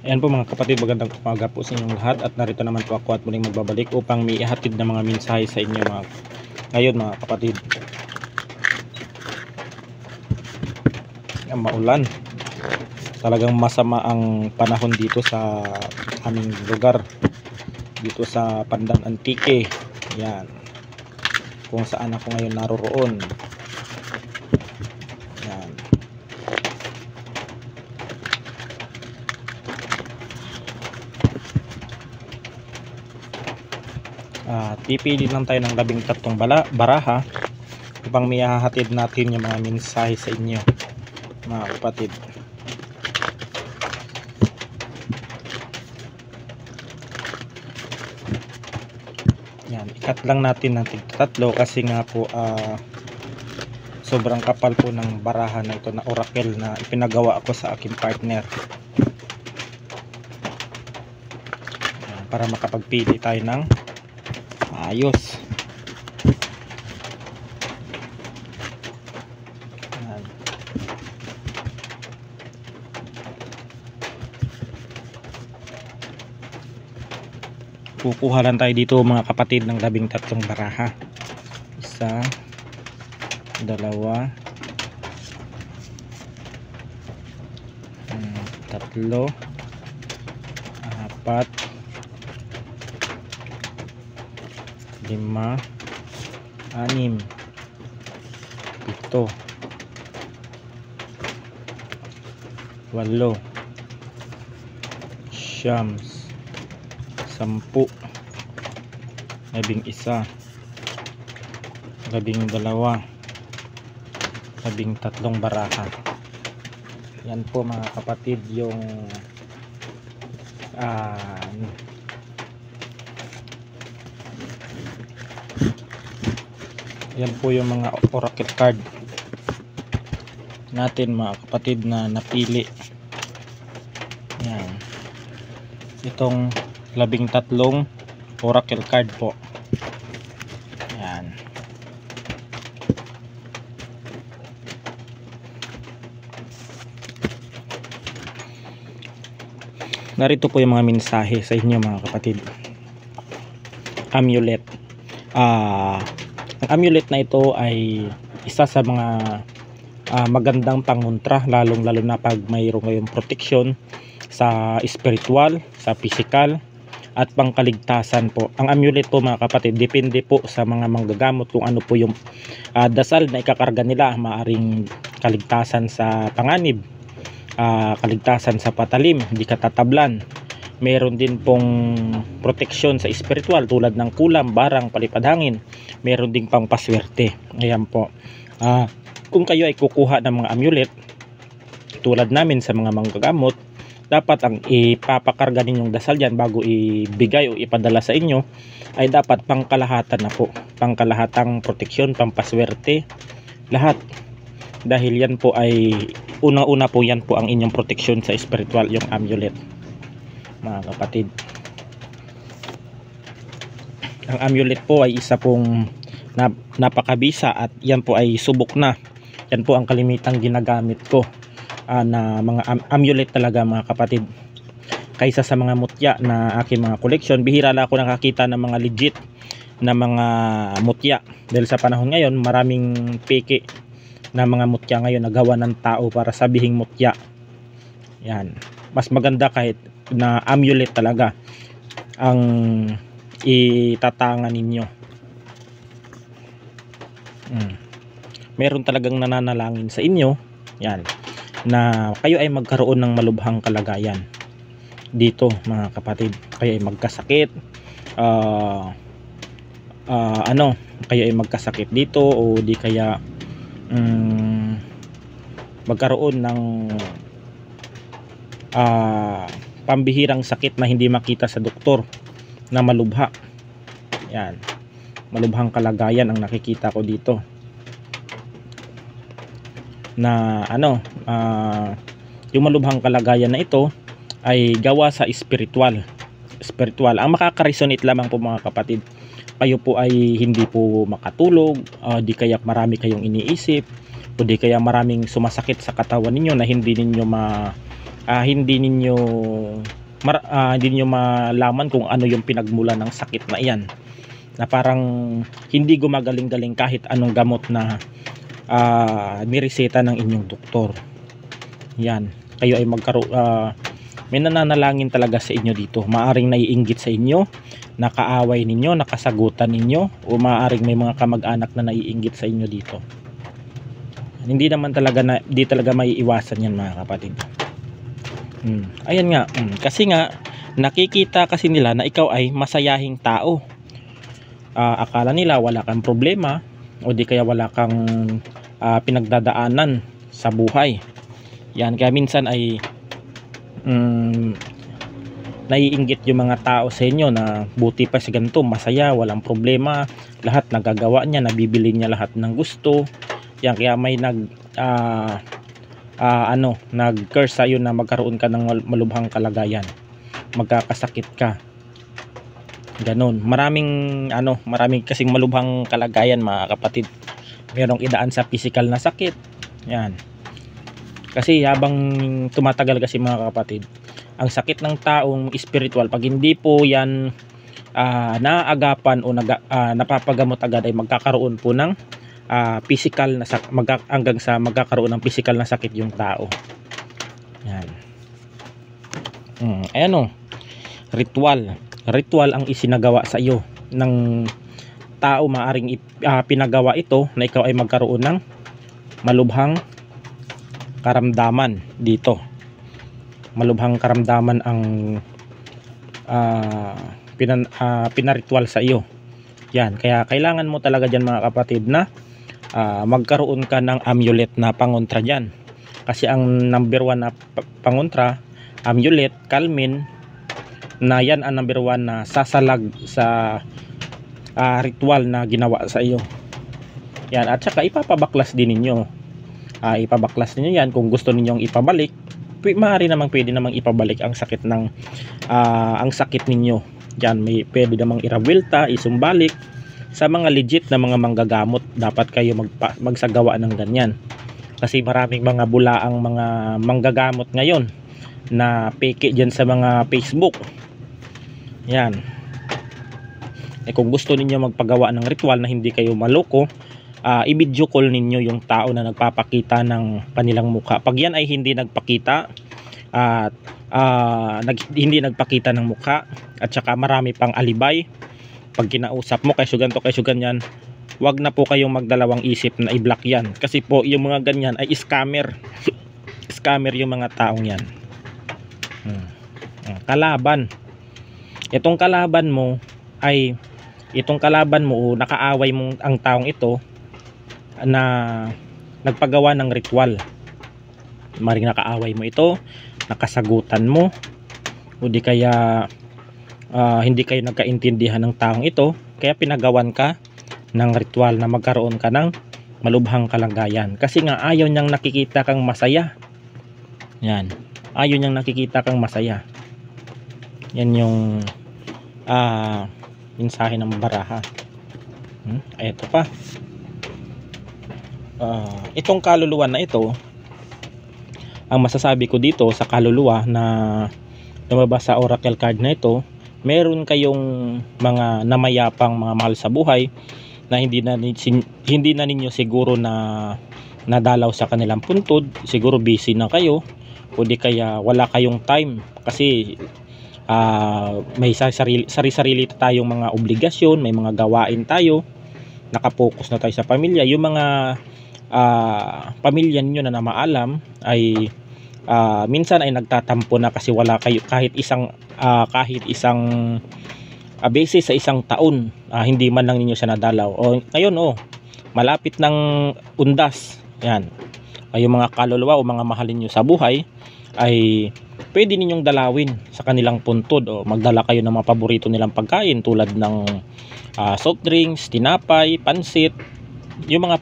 Ayan po mga kapatid, magandang umaga po sa inyong lahat, at narito naman po ako at muling magbabalik upang may ihatid na mga mensahe sa inyo ngayon mga kapatid. Maulan, talagang masama ang panahon dito sa aming lugar, dito sa Pandan Antique. Yan, kung saan ako ngayon naroroon. Yan. Pipili lang tayo ng 13 baraha upang may hahatid natin yung mga mensahe sa inyo mga kapatid. Yan, ikat lang natin ng tatlo kasi nga po sobrang kapal po ng baraha na ito na oracle na ipinagawa ako sa aking partner. Yan, para makapagpili tayo ng ayos. Yan. Kukuha lang tayo dito mga kapatid ng 13 baraha. 1, 2, 3, 4, 5, 6, 7, 8, 8, 9, 10, 11, 12, 13 baraha. Yan po mga kapatid yung yan po yung mga oracle card natin mga kapatid na napili. Yan, itong 13 oracle card po. Yan. Narito po yung mga mensahe sa inyo mga kapatid. Amulet. Ang amulet na ito ay isa sa mga magandang pangontra, lalong lalo na pag mayroong ngayong proteksyon sa spiritual, sa physical at pangkaligtasan po. Ang amulet po mga kapatid, depende po sa mga manggagamot kung ano po yung dasal na ikakarga nila. Maaring kaligtasan sa panganib, kaligtasan sa patalim, hindi katatablan. Meron din pong proteksyon sa spiritual tulad ng kulam, barang, palipadhangin. Meron ding pang paswerte. Ayan po. Kung kayo ay kukuha ng mga amulet tulad namin sa mga manggagamot, dapat ang ipapakarga ninyong dasal dyan bago ibigay o ipadala sa inyo ay dapat pangkalahatan na po, pangkalahatang proteksyon, pampaswerte, lahat. Dahil yan po ay unang-una po, yan po ang inyong proteksyon sa spiritual, yung amulet mga kapatid. Ang amulet po ay isa pong napakabisa at yan po ay subok na. Yan po ang kalimitang ginagamit ko na mga amulet talaga mga kapatid, kaysa sa mga mutya na aking mga collection. Bihira na ako nakakita ng mga legit na mga mutya dahil sa panahon ngayon maraming peke na mga mutya ngayon nagawa ng tao para sabihing mutya. Yan, mas maganda kahit na amulet talaga ang itatangan ninyo. Meron talagang nananalangin sa inyo yan na kayo ay magkaroon ng malubhang kalagayan dito mga kapatid. Kayo ay magkasakit, kayo ay magkasakit dito, o di kaya magkaroon ng pambihirang sakit na hindi makita sa doktor na malubha. Yan, malubhang kalagayan ang nakikita ko dito na yung malubhang kalagayan na ito ay gawa sa spiritual. Ang makaka-resonate lamang po mga kapatid, kayo po ay hindi po makatulog, di kaya marami kayong iniisip, o di kaya maraming sumasakit sa katawan ninyo na hindi ninyo hindi ninyo malaman kung ano yung pinagmula ng sakit na iyan, na parang hindi gumagaling-galing kahit anong gamot na nireseta ng inyong doktor. Yan, kayo ay may nananalangin talaga sa inyo dito. Maaring naiinggit sa inyo, nakaaway ninyo, nakasagutan ninyo, o maaring may mga kamag-anak na naiinggit sa inyo dito. Hindi talaga maiiwasan yan, mga kapatid. Ayan nga, kasi nga nakikita kasi nila na ikaw ay masayahing tao. Akala nila wala kang problema, o di kaya wala kang pinagdadaanan sa buhay. Yan, kaya minsan ay naiinggit yung mga tao sa inyo na buti pa si ganito, masaya, walang problema, lahat nagagawa niya, nabibili niya lahat ng gusto. Yan, kaya may nag-curse sa'yo na magkaroon ka ng malubhang kalagayan, magkakasakit ka, ganon. Maraming kasing malubhang kalagayan, mga kapatid. Merong idaan sa physical na sakit. Yan, kasi habang tumatagal kasi, mga kapatid, ang sakit ng taong spiritual, pag hindi po yan naagapan o napapagamot agad, ay magkakaroon po ng physical na hanggang sa magkakaroon ng physical na sakit yung tao. Yan. Ayan, ritual ang isinagawa sa iyo ng tao. Maaring pinagawa ito na ikaw ay magkaroon ng malubhang karamdaman dito. Malubhang karamdaman ang pinaritual sa iyo. Yan, kaya kailangan mo talaga dyan, mga kapatid, na magkaroon ka ng amulet na pangontra dyan. Kasi ang number 1 na pangontra, amulet, kalmin, na yan ang number 1 na sasalag sa ritual na ginawa sa iyo. Yan, at saka ipapabaklas din ninyo. Ipabaklas ninyo yan kung gusto ninyong ipabalik. Pwede namang ipabalik ang sakit ninyo. Diyan pwede namang irawilta, isumbalik. Sa mga legit na mga manggagamot, dapat kayo magsagawa ng ganyan. Kasi maraming mga bulaang mga manggagamot ngayon na peke dyan sa mga Facebook. Yan. Kung gusto ninyo magpagawa ng ritual na hindi kayo maloko, i-video call ninyo yung tao na nagpapakita ng kanilang mukha. Pag yan ay hindi nagpakita at hindi nagpakita ng mukha, at saka marami pang alibay, pag kinausap mo, kay ganto, kay ganyan, wag na po kayong magdalawang isip na i-block yan. Kasi po yung mga ganyan ay scammer. Scammer yung mga taong yan. Kalaban. Itong kalaban mo, nakaaway mo ang taong ito na nagpagawa ng ritual. Maring nakaaway mo ito, nakasagutan mo, o di kaya hindi kayo nagkaintindihan ng taong ito, kaya pinagawan ka ng ritual na magkaroon ka ng malubhang kalagayan. Kasi nga ayaw niyang nakikita kang masaya. Yan, ayaw niyang nakikita kang masaya. Yan yung mensahe ng baraha. Ito pa, itong kaluluwa na ito, ang masasabi ko dito sa kaluluwa na lumabas sa oracle card na ito, meron kayong mga namayapang mga mahal sa buhay na hindi na ninyo siguro na nadalaw sa kanilang puntod. Siguro busy na kayo, o di kaya wala kayong time kasi may sarili tayong mga obligasyon, may mga gawain tayo, nakapokus na tayo sa pamilya. Yung mga pamilya ninyo na namaalam ay minsan ay nagtatampo na kasi wala kayo kahit isang beses sa isang taon, hindi man lang ninyo siya nadalaw. O ngayon, malapit ng undas. Yan, yung mga kaluluwa o mga mahalin nyo sa buhay ay pwede ninyong dalawin sa kanilang puntod, o magdala kayo ng mga paborito nilang pagkain tulad ng soft drinks, tinapay, pansit, yung mga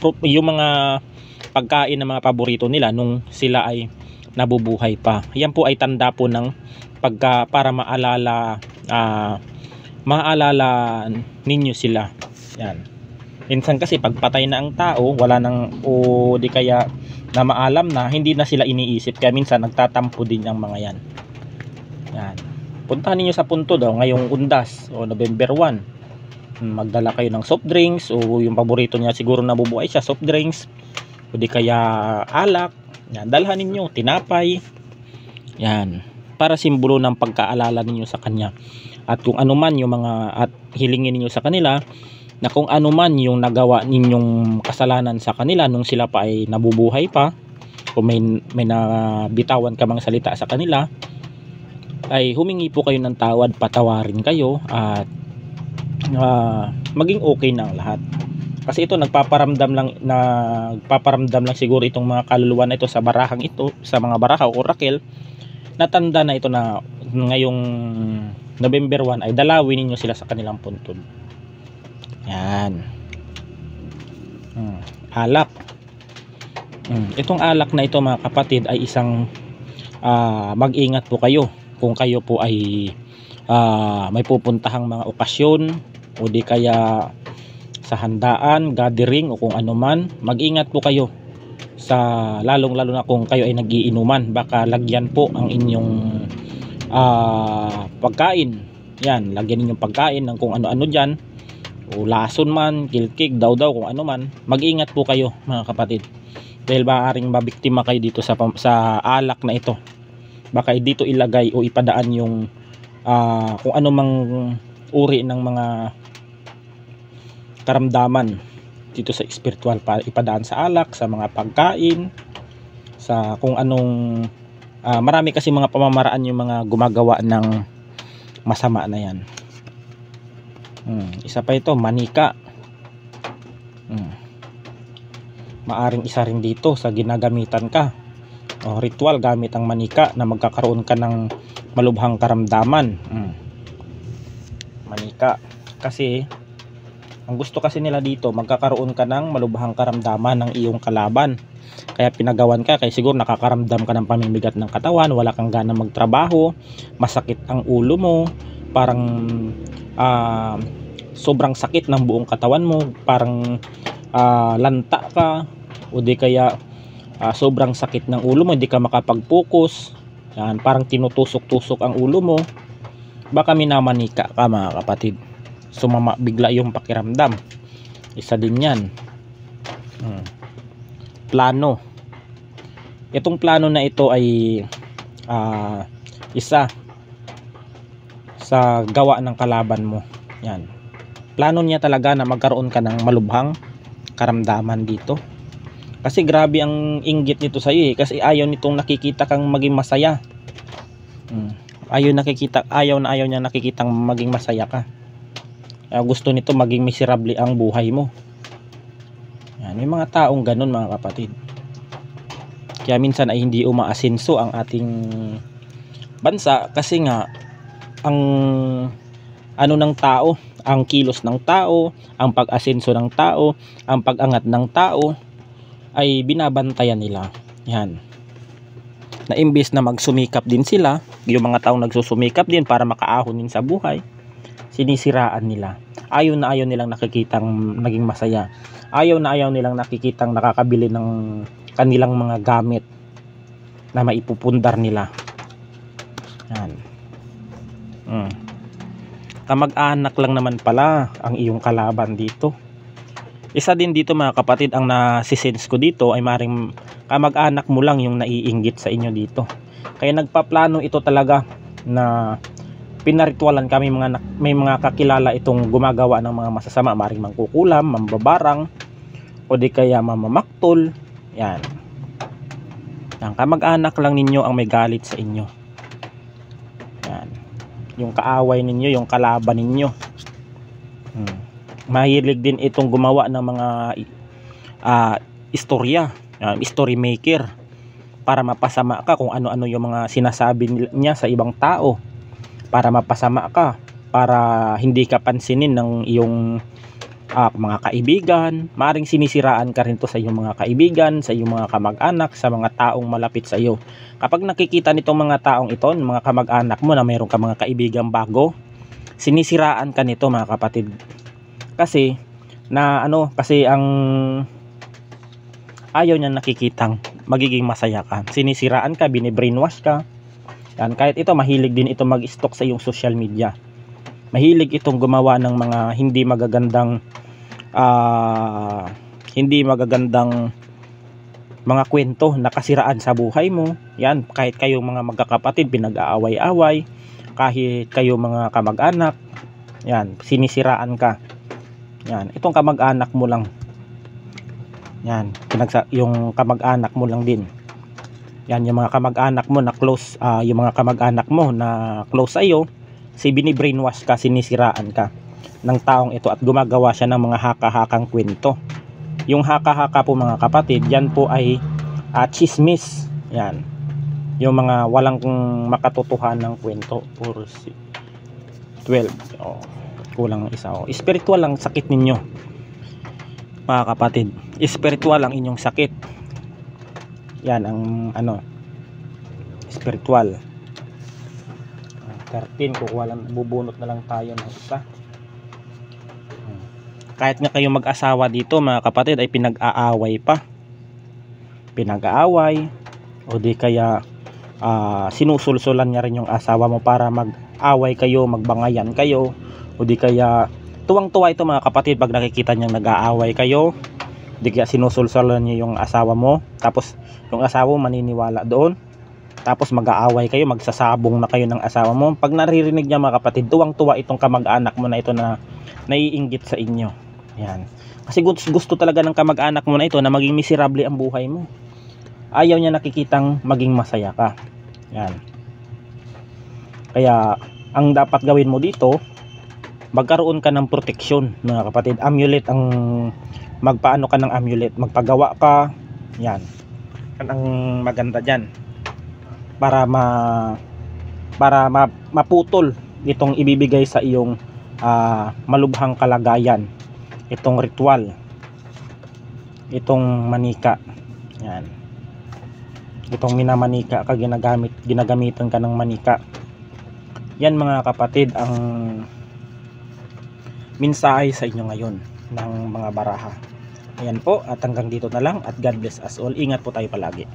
pagkain ng mga paborito nila nung sila ay nabubuhay pa. Yan po ay tanda po ng para maalala ninyo sila. Yan. Minsan kasi pagpatay na ang tao, wala nang, o di kaya na maalam na, hindi na sila iniisip, kaya minsan nagtatampo din ang mga yan. Yan, puntahan niyo sa punto daw ngayong Undas o November 1. Magdala kayo ng soft drinks, o yung paborito niya siguro nabubuhay siya, soft drinks, o di kaya alak. Yan, dalhan ninyo tinapay. Yan, para simbolo ng pagkaalala ninyo sa kanya. At kung ano man yung mga, at hilingin ninyo sa kanila na kung ano man yung nagawa ninyong kasalanan sa kanila nung sila pa ay nabubuhay pa, kung may nabitawan ka mang salita sa kanila, ay humingi po kayo ng tawad, patawarin kayo, at maging okay na ang lahat. Kasi ito nagpaparamdam lang siguro itong mga kaluluwa na ito sa barahang ito, sa mga baraha o orakel, natanda na ito na ngayong November 1 ay dalawin ninyo sila sa kanilang puntod. Yan. Alak. Itong alak na ito mga kapatid ay isang mag-ingat po kayo kung kayo po ay may pupuntahang mga okasyon, o di kaya sa handaan, gathering, o kung ano man. Mag-ingat po kayo sa lalong lalo na kung kayo ay nagiinuman, baka lagyan po ang inyong pagkain. Yan, lagyan ninyong pagkain ng kung ano-ano dyan, o lason man, kilkig, daw kung ano man. Mag-ingat po kayo mga kapatid, dahil maaaring mabiktima kayo dito sa alak na ito. Baka dito ilagay o ipadaan yung kung ano mang uri ng mga karamdaman dito sa spiritual, ipadaan sa alak, sa mga pagkain, sa kung anong marami kasi mga pamamaraan yung mga gumagawa ng masama na yan. Isa pa ito, manika. Maaring isa rin dito sa ginagamitan ka o ritual gamit ang manika na magkakaroon ka ng malubhang karamdaman. Manika kasi ang gusto kasi nila dito, magkakaroon ka ng malubhang karamdaman ng iyong kalaban, kaya pinagawan ka. Kaya siguro nakakaramdam ka ng pamimigat ng katawan, wala kang gana magtrabaho, masakit ang ulo mo, parang sobrang sakit ng buong katawan mo, parang lanta ka, o di kaya sobrang sakit ng ulo mo, hindi ka makapag-focus. Yan, parang tinutusok-tusok ang ulo mo. Baka minamanika ka mga kapatid, sumama bigla yung pakiramdam. Isa din yan. Plano. Itong plano na ito ay isa sa gawa ng kalaban mo. Yan, plano niya talaga na magkaroon ka ng malubhang karamdaman dito. Kasi grabe ang inggit nito sa iyo kasi ayaw nitong nakikita kang maging masaya. Ayaw niya nakikitang maging masaya ka. Gusto nito maging miserable ang buhay mo. Yan, may mga taong ganun mga kapatid. Kaya minsan ay hindi umaasenso ang ating bansa kasi nga ang ano ng tao, ang kilos ng tao, ang pag-asenso ng tao, ang pag-angat ng tao ay binabantayan nila. Yan, na imbes na magsumikap din sila, yung mga taong nagsusumikap din para makaahon din sa buhay, sinisiraan nila. Ayaw nilang nakikitang naging masaya. Ayaw nilang nakikitang nakakabili ng kanilang mga gamit na maipupundar nila. Yan. Kamag-anak lang naman pala ang iyong kalaban dito. Isa din dito mga kapatid, ang nasisense ko dito ay maring kamag-anak mo lang yung naiinggit sa inyo dito. Kaya nagpaplano ito talaga na pinaritualan kami, may mga kakilala itong gumagawa ng mga masasama, maring mangkukulam, mambabarang, o di kaya mamamaktol. Yan, ang kamag-anak lang ninyo ang may galit sa inyo. Yan, yung kaaway ninyo, yung kalaban ninyo. Mahilig din itong gumawa ng mga istorya, story maker, para mapasama ka kung ano-ano yung mga sinasabi niya sa ibang tao, para mapasama ka, para hindi ka pansinin ng iyong mga kaibigan. Maring sinisiraan ka rin to sa iyong mga kaibigan, sa iyong mga kamag-anak, sa mga taong malapit sa iyo. Kapag nakikita nitong mga taong ito, mga kamag-anak mo, na mayroon ka mga kaibigan bago, sinisiraan ka nito mga kapatid. Kasi na ano, kasi ang ayaw niya nakikitang magiging masaya ka. Sinisiraan ka, binibrainwash ka. Yan, kahit ito mahilig din ito mag-stalk sa iyong social media. Mahilig itong gumawa ng mga hindi magagandang mga kwento na kasiraan sa buhay mo. Yan, kahit kayo mga magkakapatid pinag-aaway-away, kahit kayo mga kamag-anak, yan, sinisiraan ka. Yan, itong kamag-anak mo lang. Yan, yung kamag-anak mo lang din. Yan, yung mga kamag-anak mo na close, yung mga kamag-anak mo na close sa iyo, bini-brainwash ka, sinisiraan ka ng taong ito at gumagawa siya ng mga haka-hakang kwento. Yung haka-haka po mga kapatid, yan po ay chismis. Yan, yung mga walang makatotohanan ng kwento. 12, kulang isa. Spiritual lang sakit ninyo mga kapatid, spiritual ang inyong sakit. Yan ang ano, spiritual. 13, kukuha lang, bubunot na lang tayo ng isa. Kahit nga kayo mag-asawa dito mga kapatid ay pinag-aaway pa, o di kaya sinusulsulan niya rin yung asawa mo para mag-away kayo, magbangayan kayo, o di kaya tuwang-tuwa ito mga kapatid pag nakikita niyang nag-aaway kayo, di kaya sinusulsulan niya yung asawa mo, tapos yung asawa mo maniniwala doon, tapos mag-aaway kayo, magsasabong na kayo ng asawa mo. Pag naririnig niya mga kapatid, tuwang-tuwa itong kamag-anak mo na ito na naiinggit sa inyo. Yan, kasi gusto talaga ng kamag-anak mo na ito na maging miserable ang buhay mo. Ayaw niya nakikitang maging masaya ka. Yan, kaya ang dapat gawin mo dito, magkaroon ka ng proteksyon mga kapatid. Amulet ang magpaano ka ng amulet, magpagawa ka. Yan ang maganda dyan para maputol itong ibibigay sa iyong malubhang kalagayan, itong ritual, itong manika. Yan, itong minamanika ka, ginagamitan ka ng manika. Yan mga kapatid ang mensahe sa inyo ngayon ng mga baraha. Ayan po, at hanggang dito na lang, at God bless us all. Ingat po tayo palagi.